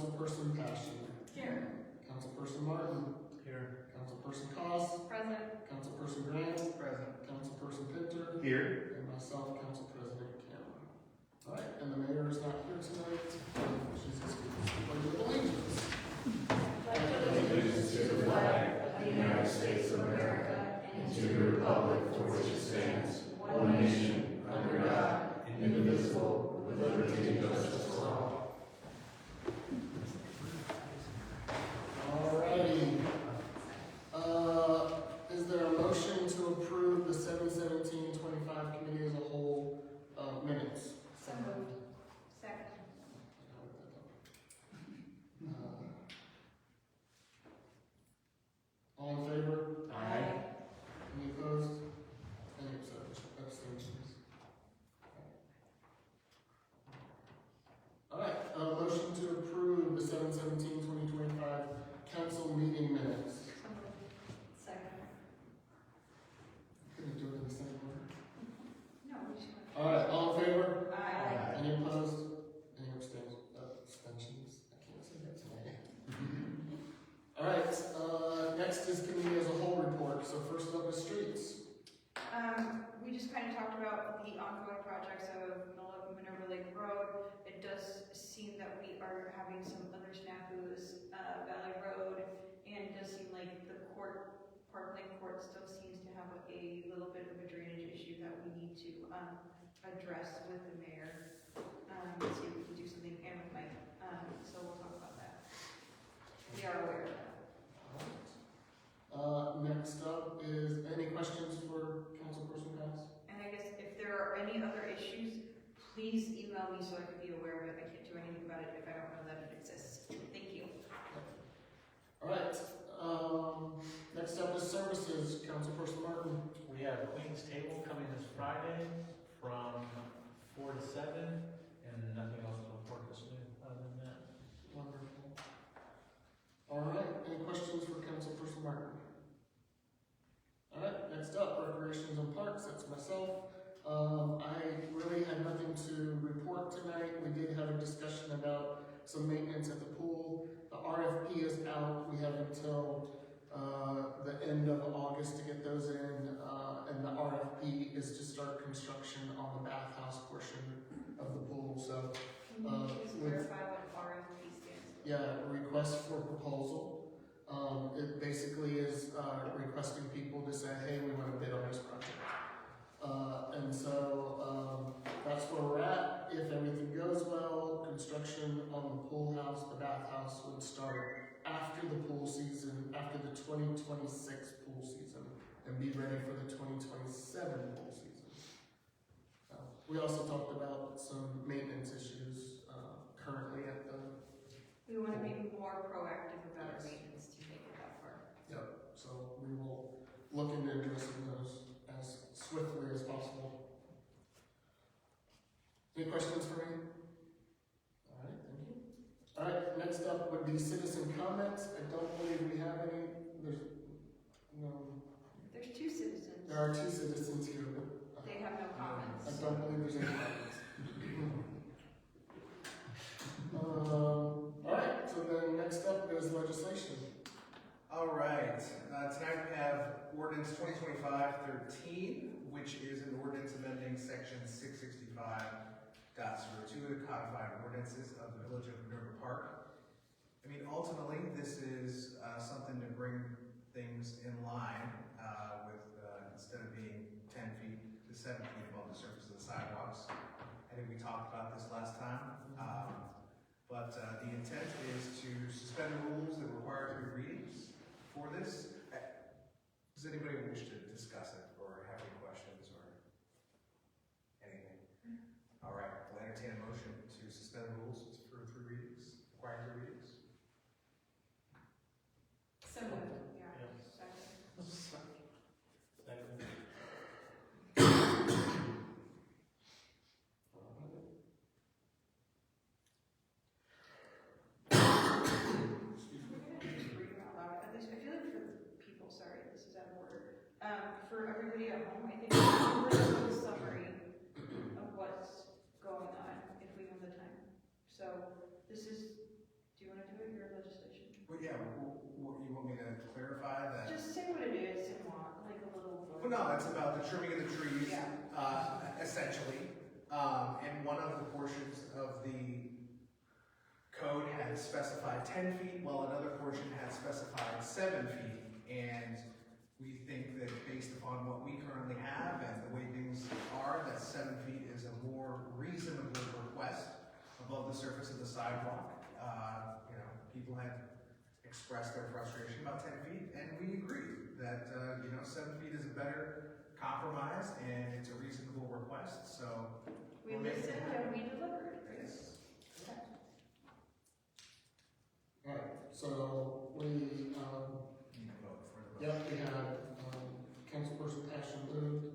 Councilperson Passion. Here. Councilperson Martin. Here. Councilperson Cos. Present. Councilperson Grant. Present. Councilperson Pinter. Here. And myself, Council President Cameron. All right, and the mayor is not here tonight. She's excused. Pledge of allegiance. Allegiance to the flag of the United States of America and to the republic for which it stands, one nation, under God, indivisible, with liberty and justice for all. All righty. Is there a motion to approve the 7/17/25 committee as a whole minutes? So moved. Second. All in favor? Aye. Any opposed? Any abstentions? All right, motion to approve the 7/17/2025 council meeting minutes. So moved. Second. Couldn't do it in the same order. No, we should. All right, all in favor? Aye. Any opposed? Any abstentions? I can't say that tonight. All right, next is committee as a whole report. So first up is streets. We just kind of talked about the ongoing projects of Minerva Lake Road. It does seem that we are having some other snafus, Valley Road, and it does seem like the Park Lake Court still seems to have a little bit of a drainage issue that we need to address with the mayor. See if we can do something, and with Mike. So we'll talk about that. We are aware of that. Next up is any questions for Councilperson Cass? And I guess if there are any other issues, please email me so I can be aware of it. I can't do anything about it if I don't know that it exists. Thank you. All right, next up is services. Councilperson Martin. We have Queen's Table coming this Friday from 4 to 7, and nothing else to report this week other than that. Wonderful. All right, any questions for Councilperson Martin? All right, next up, recreations and parks. That's myself. I really had nothing to report tonight. We did have a discussion about some maintenance at the pool. The RFP is out. We have until the end of August to get those in, and the RFP is to start construction on the bathhouse portion of the pool. So, Can you please clarify what RFP stands for? yeah, request for proposal. It basically is requesting people to say, hey, we want to bid on this project. And so that's where we're at. If everything goes well, construction on the pool house, the bathhouse would start after the pool season, after the 2026 pool season, and be ready for the 2027 pool season. We also talked about some maintenance issues currently at the. We want to be more proactive about our maintenance to make it that far. Yep. So we will look into addressing those as swiftly as possible. Any questions for me? All right, thank you. All right, next up would be citizen comments. I don't believe we have any. There's There's two citizens. there are two citizens here, but They have no I comments. don't believe there's any comments. All right, so then next up is legislation. All right, tonight we have ordinance 2025-13, which is an ordinance amending section 665.02 of the codified ordinances of the Village of Minerva Park. I mean, ultimately, this is something to bring things in line with, instead of being 10 feet to 7 feet above the surface of the sidewalks. I think we talked about this last time. But the intent is to suspend the rules that require 3 readings for this. Does anybody wish to discuss it or have any questions or anything? All right, we'll entertain a motion to suspend the rules for 3 readings, requiring 3 readings. So moved. Yeah. Yes. Second. Second. Read them out loud. At least I feel like for people, sorry, this is out of order. For everybody at home, I think we should do a summary of what's going on if we have the time. So this is, do you want to want me to clarify that? Just say what it is and want, like a little. Well, no, it's about the trimming of the trees, Yeah. essentially. And one of the portions of the code had specified 10 feet, while another portion had specified 7 feet. And we think that based upon what we currently have and the way things are, that 7 feet is a more reasonable request above the surface of the sidewalk. People had expressed their frustration about 10 feet, and we agree that, 7 feet is a better compromise, and it's a reasonable request, so. We we're making it listened happen. and we delivered. Yes. Alright, so we, Need to vote for the motion. yep, we had, Councilperson Ashton moved,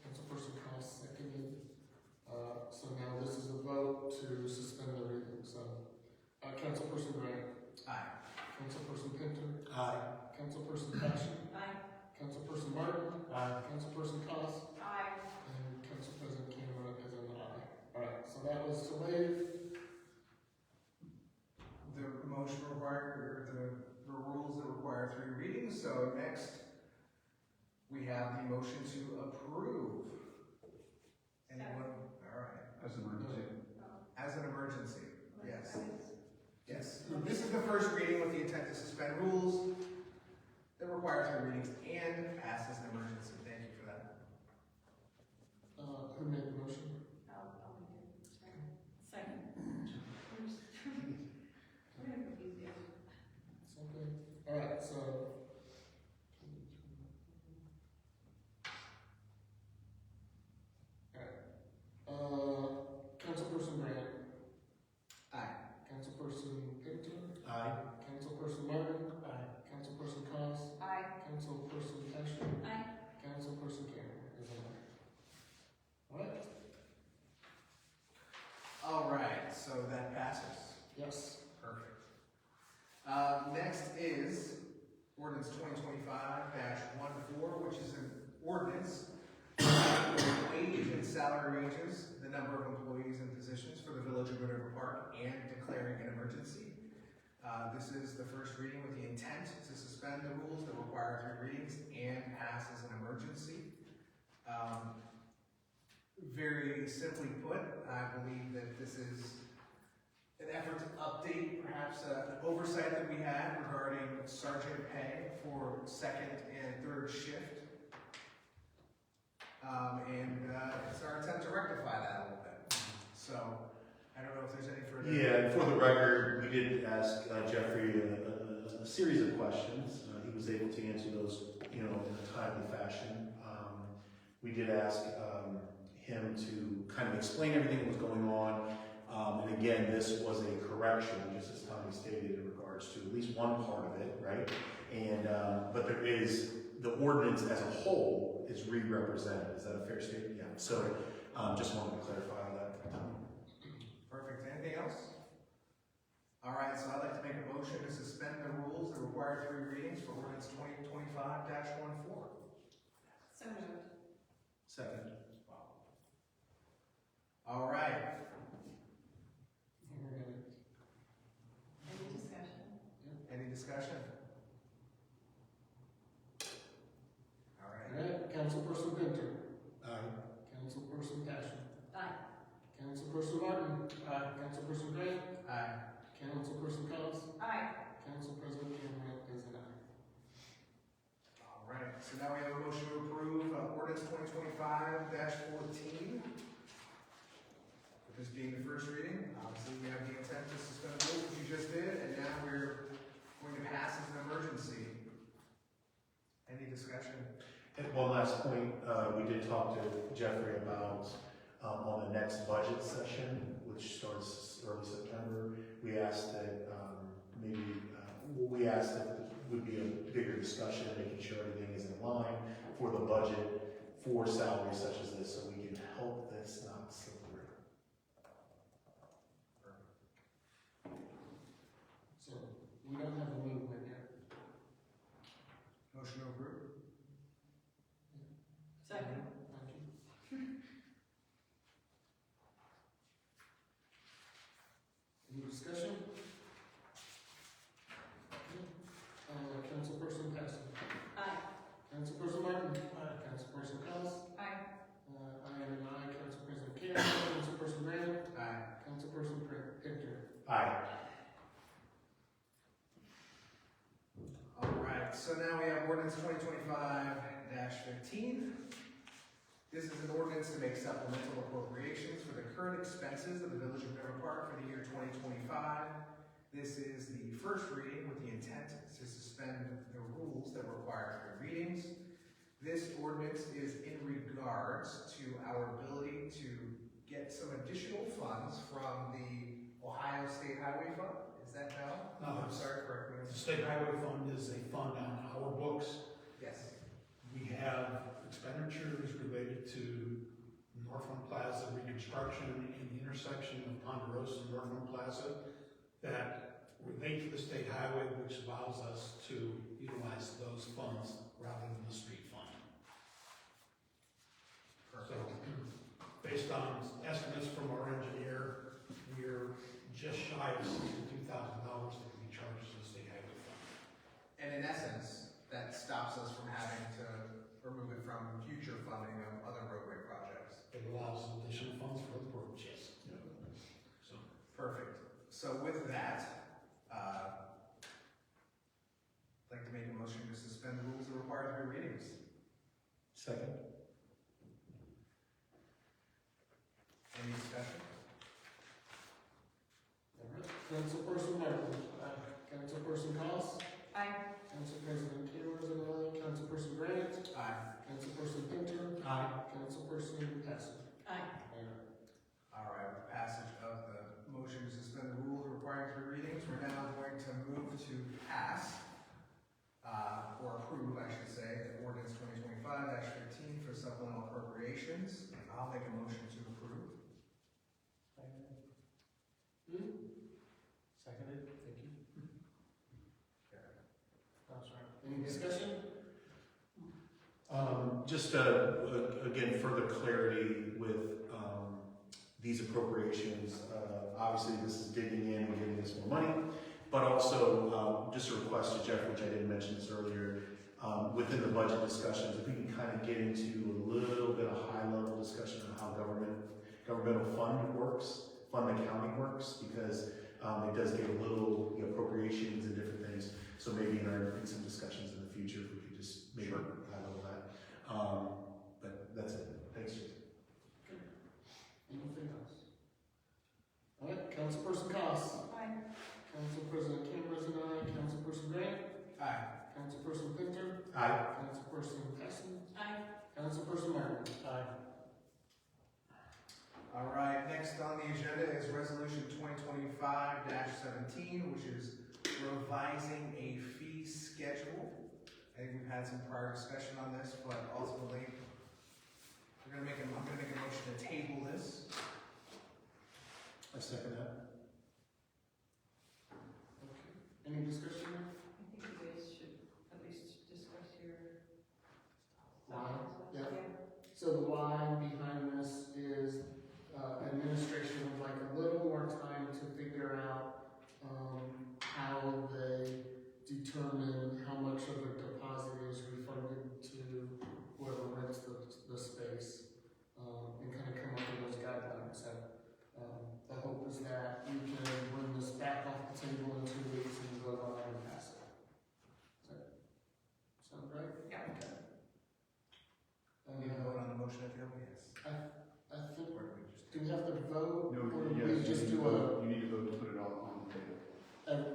Councilperson Cost seconded. So now this is a vote to suspend the reading, so, Councilperson Grant, Aye. Councilperson Pinter, Aye. Councilperson Passion, Aye. Councilperson Martin, Aye. Councilperson Cost, Aye. and Council President Cameron is an aye. Alright, so that was to waive. The motion required, or the rules that require 3 readings, so next, we have the motion to approve. Anyone, alright, As an emergency. as an emergency, yes. Yes. Yes, this is the first reading with the intent to suspend rules that require 3 readings and pass as an emergency. Thank you for that. Who made the motion? I'll make it. Second. We're gonna confuse you. Something? Alright, so. Alright. Councilperson Grant, Aye. Councilperson Pinter, Aye. Councilperson Martin, Aye. Councilperson Cost, Aye. Councilperson Passion, Aye. Councilperson Cameron is an aye. Alright, Alright, so that passes. yes. Perfect. Next is ordinance 2025-14, which is an ordinance wage and salary ranges, the number of employees and positions for the Village of Minerva Park, and declaring an emergency. This is the first reading with the intent to suspend the rules that require 3 readings and pass as an emergency. Very simply put, I believe that this is an effort to update perhaps an oversight that we had regarding sergeant pay for 2nd and 3rd shift. It's our attempt to rectify that a little bit. So, I don't know if there's any further. Yeah, and for the record, we did ask Jeffrey a series of questions. He was able to answer those, in a timely fashion. We did ask him to kind of explain everything that was going on. And again, this was a correction, just as Tommy stated, in regards to at least one part of it, right? And, but there is, the ordinance as a whole is re-represented. Is that a fair statement? Yeah. So, just wanted to clarify that. Perfect. Anything else? All right, so I'd like to make a motion to suspend the rules that require 3 readings for ordinance 2025-14. So moved. Second. All right. Any discussion? Any discussion? All right. Alright, Councilperson Pinter, Aye. Councilperson Passion, Aye. Councilperson Martin, Councilperson Grant, Aye. Councilperson Cost, Aye. Council President Cameron is an aye. All right, so now we have a motion to approve ordinance 2025-14. With this being the first reading, obviously we have the intent to suspend the rules, which you just did, and now we're going to pass as an emergency. Any discussion? And one last point, we did talk to Jeffrey about, on the next budget session, which starts early September, we asked that, we asked that there would be a bigger discussion, making sure everything is in line for the budget for salaries such as this, so we can help this not slip through. So, we don't have a movement yet. Motion to approve? Second. Thank you. Any discussion? Councilperson ordinance 2025-15. This is an ordinance to make supplemental appropriations for the current expenses of the Village of Minerva Park for the year 2025. This is the first reading with the intent to suspend the rules that require 3 readings. This ordinance is in regards to our ability to get some additional funds from the Ohio State Highway Fund. Is that Val? No, I'm sorry, correct me. the State Highway Fund is a fund on our books. Yes. We have expenditures related to Northland Plaza reconstruction in the intersection of Ponderosa and Northland Plaza that relate to the state highway, which allows us to utilize those funds rather than the street fund. So, based on estimates from our engineer, we're just shy of $62,000 that can be charged to the state highway fund. And in essence, that stops us from having to remove it from future funding of other roadway projects. It allows additional funds for the roads, yes. So, Perfect. So with that, I'd like to make a motion to suspend the rules that require 3 readings. Second. Any discussion? Alright, Councilperson Martin. Councilperson Cost. Aye. Council President Taylor is an aye. Councilperson Grant. Aye. Councilperson Pinter. aye. Councilperson Passive. Aye. All right, with passage of the motion to suspend the rules requiring 3 readings, we're now going to move to pass, or approve, I should say, ordinance 2025-15 for supplemental appropriations. I'll make a motion to approve. Seconded? Thank you. Any discussion? Just again, further clarity with these appropriations. Obviously, this is digging in and giving us more money, but also just a request to Jeff, which I didn't mention this earlier, within the budget discussions, if we can kind of get into a little bit of high-level discussion on how governmental fund accounting works, because it does give a little appropriations and different things. So maybe in some discussions in the future, if we could just maybe high-level that. But that's it. Thanks, Jason. Anything else? Alright, Councilperson Cost. Aye. Council President Cameron is an aye. Councilperson Grant. Aye. Councilperson Pinter. Aye. Councilperson Passive. Aye. Councilperson Martin. Aye. All right, next on the agenda is resolution 2025-17, which is revising a fee schedule. I think we've had some prior discussion on this, but ultimately, I'm gonna make a motion to table this. I second that. Okay. Any discussion? I think you guys should at least discuss your. Why? Yeah. So the why behind this is administration would like a little more time to figure out how they determine how much of a deposit is refunded to whoever rents the space, and kind of come up with those guidelines. So the hope is that we can bring this back off the table in 2 weeks and vote on it and pass it. Does that sound right? Yeah. Okay. We need to vote on the motion at the table, yes. I think, Or do we just? do we have to vote, No, or do yes, we just do you need to vote to put it all on the table.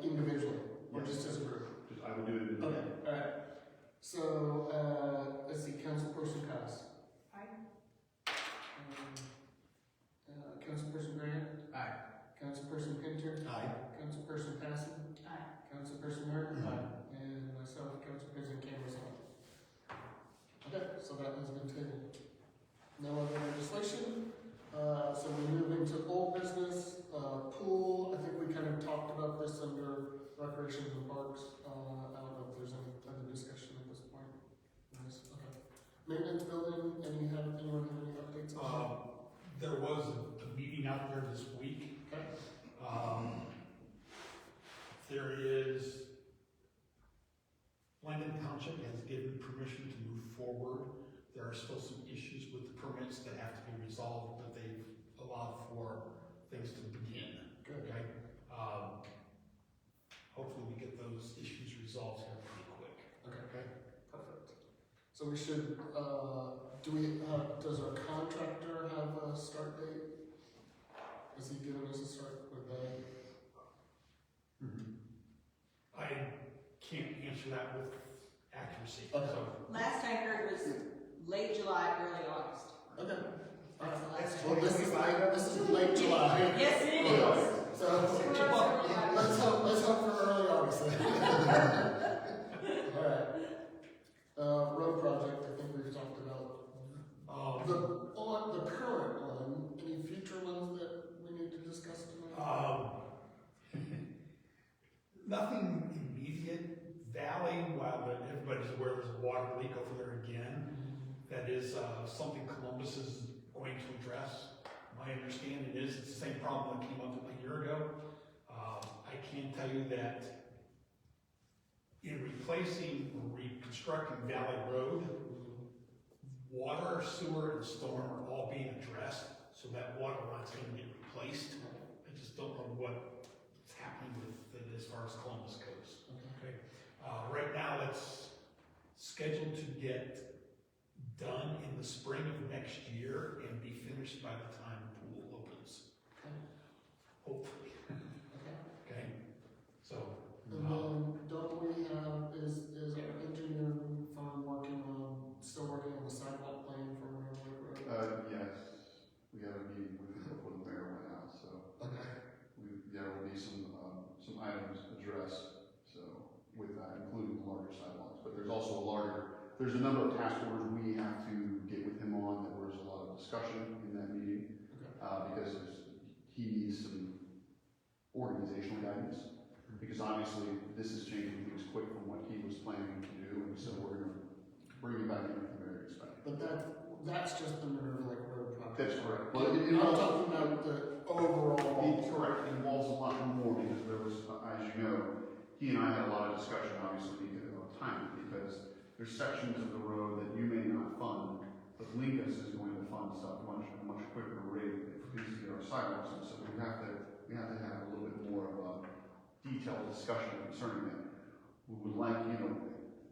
individually, or Yes. just as a group? Just, I would do it Okay, individually. alright. So, let's see, Councilperson Cost. Aye. Councilperson Grant, Aye. Councilperson Pinter, Aye. Councilperson Passive, Aye. Councilperson Martin, and myself, Council President Cameron. Okay, so that has been tabled. No other legislation, so we move into old business, pool. I think we kind of talked about this under recreations and parks. I don't know if there's any other discussion at this point. Yes, okay. Maintenance building, anyone have any updates on There was a meeting out there this week. that? Okay. There is, Langdon Township has given permission to move forward. There are still some issues with the permits that have to be resolved, but they've allowed for things to begin. Good. Okay? Hopefully we get those issues resolved here pretty quick. Okay. Okay? Perfect. So we should, does our contractor have a start date? Has he given us a start with that? I can't answer that with accuracy, Okay. so. Last I heard was late July, early August. Okay. That's the last. Well, this is late July. Yes, it is. So, let's hope for early August then. Alright. Road project, I think we've talked about. The current one, any future ones that we need to discuss tonight? Nothing immediate. Valley, while everybody's aware there's a water leak over there again, that is something Columbus is going to address. My understanding is it's the same problem that came up a year ago. I can tell you that in replacing or reconstructing Valley Road, water, sewer, and storm are all being addressed, so that water line's going to get replaced. I just don't know what's happening with it as far as Columbus goes. Okay. Right now, it's scheduled to get done in the spring of next year and be finished by the time the pool opens. Hopefully. Okay. So. And then, don't we have, is our engineering firm still working on the sidewalk plan for Monroe Lake Road? Yes, we have a meeting with the mayor right now, so Okay. there will be some items addressed, so with that, including the larger sidewalks. But there's also there's a number of task orders we have to get with him on. There was a lot of discussion in that meeting, because he needs some organizational guidance, because obviously this is changing things quick from what he was planning to do, and so we're going to bring you back in at the very expected. But that's just the Monroe Lake Road project. That's correct. But Well, I'm talking about the overall. Correct. It involves a lot more because there was, as you know, he and I had a lot of discussion, obviously, about time, because there's sections of the road that you may not fund, but Linkus is going to fund stuff at a much quicker rate if we get our sidewalks, and so we have to have a little bit more of a detailed discussion concerning that. We would like,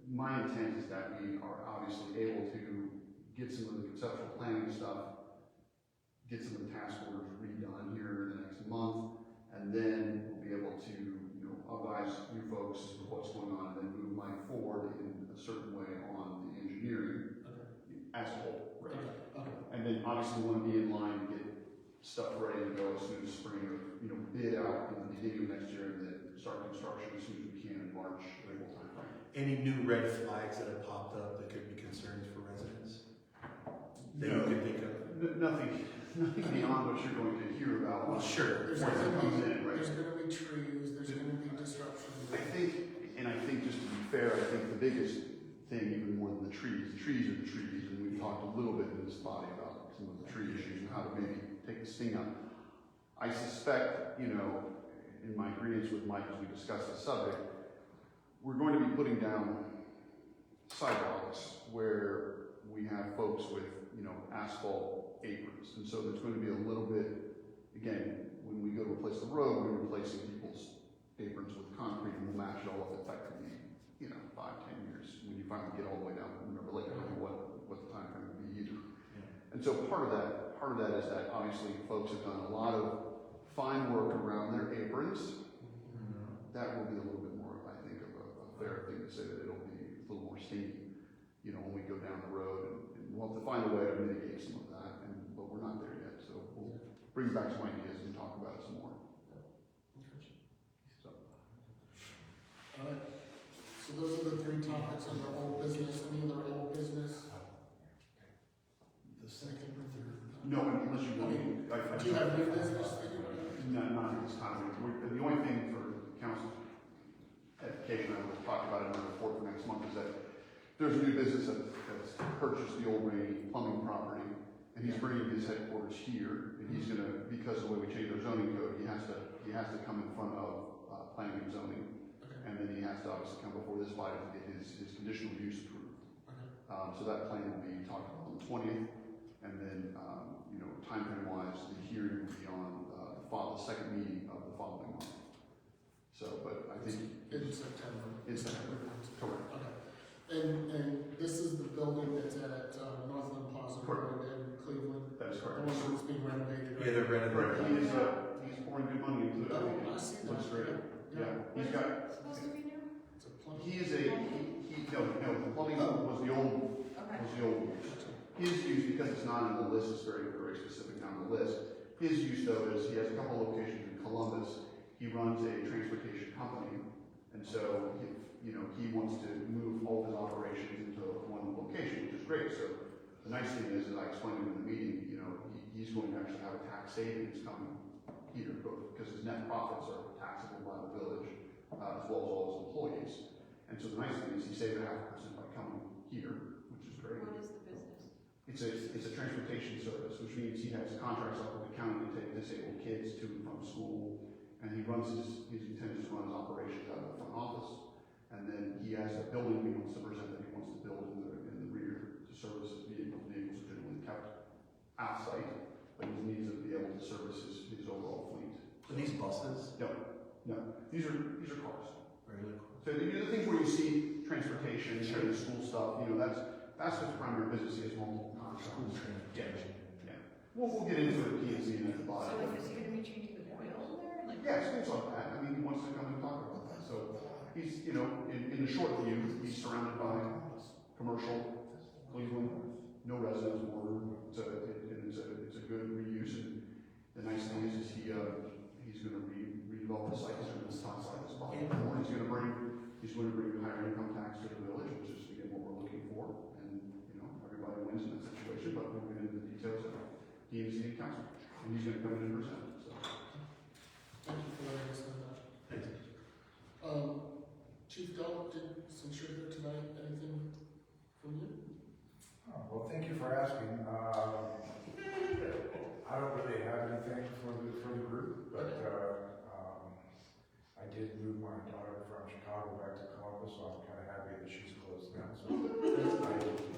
my intent is that we are obviously able to get some of the conceptual planning stuff, get some of the task orders redone here in the next month, and then we'll be able to, advise you folks of what's going on, and then move Mike forward in a certain way on the engineering as a whole, right? Okay. And then obviously we want to be in line to get stuff ready to go as soon as spring, or, bid out in the beginning of next year, and then start construction as soon as we can in March, April timeframe. Any new red flags that have popped up that could be concerns for residents? That you could think of? Nothing beyond what you're going to hear about. Well, sure. There's Once it comes in, right? gonna be trees, there's gonna be disruption. I think just to be fair, I think the biggest thing, even more than the trees are the trees, and we've talked a little bit in this body about some of the tree issues and how to maybe take the sting out. I suspect, in my agreements with Mike as we discussed the subject, we're going to be putting down sidewalks where we have folks with, asphalt aprons, and so there's going to be a little bit, again, when we go to replace the road, we're replacing people's aprons with concrete, and we'll match it all up effectively, 5-10 years, when you finally get all the way down to Monroe Lake, I don't know what the time frame would be either. And so part of that is that obviously folks have done a lot of fine work around their aprons. That will be a little bit more, I think, of a fair thing to say, that it'll be a little more stinky, when we go down the road, and we'll have to find a way to mitigate some of that, but we're not there yet, so we'll bring back some ideas and talk about it some more. So. Alright, so those are the three topics under old business. Any other old business? The second or third. No, unless you want me. Do you have new business that you want to? No, not at this time. The only thing for council edification I will talk about in my report for next month is that there's a new business that's purchased the old Rainy plumbing property, and he's bringing his headquarters here, and he's gonna, because of the way we changed our zoning code, he has to come in front of planning and zoning, and then he has to obviously come before this body to get his conditional use approved. So that plan will be talked about on the 20th, and then, timeframe wise, the hearing will be on the second meeting of the following month. So, but I think In September. in September, correct. Okay. And this is the building that's at Northland Plaza Road in Cleveland, That is the correct. one that's being renovated. Yeah, they're Correct, renovating. he's pouring good money into it. Oh, I see that. Looks great. Yeah, he's What got, is it supposed to be new? It's a plumber. he is no, the plumbing was the old, Okay. use. His use, because it's not in the list, it's very, very specific down the list. His use though is, he has a couple locations in Columbus, he runs a transportation company, and so, he wants to move all of his operations into one location, which is great, so the nice thing is, as I explained in the meeting, he's going to actually have a tax savings coming here, both because his net profits are taxable by the village, as well as all his employees. And so the nice thing is he saved 0.5% by coming here, which is great. What is the business? It's a transportation service, which means he has contracts up with the county to take disabled kids to and from school, and he intends to run his operations out of the front office. And then he has a building he wants to present that he wants to build in the rear to service his vehicles. Vehicles are generally kept outside, but he needs to be able to service his overall fleet. Are these buses? No, these are cars. Regular cars? So the things where you see transportation, and school stuff, that's his primary business. He has multiple contracts. Yeah. We'll get into it, P&Z and at the So bottom. like, is he gonna be changing the oil there? Like, Yeah, things like that. He wants to come and talk about that. So he's, in the short view, he's surrounded by commercial, Cleveland, no residence border. It's a good reuse. And the nice thing is he's going to redevelop the site as much as possible. He's going to bring higher income tax to the village, which is again what we're looking for. And everybody wins in that situation. But we'll get into the details of P&Z and council, and he's going to come in and present. So. Thank you for letting us know that. Thanks. Chief Dell, since you're here tonight, anything from you? Well, thank you for asking. I don't really have anything for the group, but I did move my daughter from Chicago back to Columbus, so I'm kind of happy that she's close now. So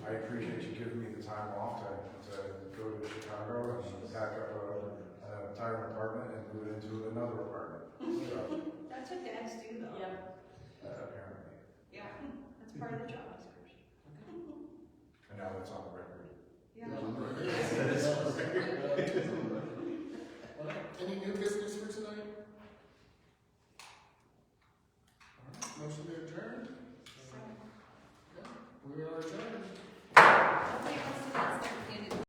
I appreciate you giving me the time off to go to Chicago and pack up an entire apartment and move it into another apartment. So, that's what dads do though. Yeah. apparently, Yeah, that's part of the job description. and now that's on the record. Yeah. Any new business for tonight?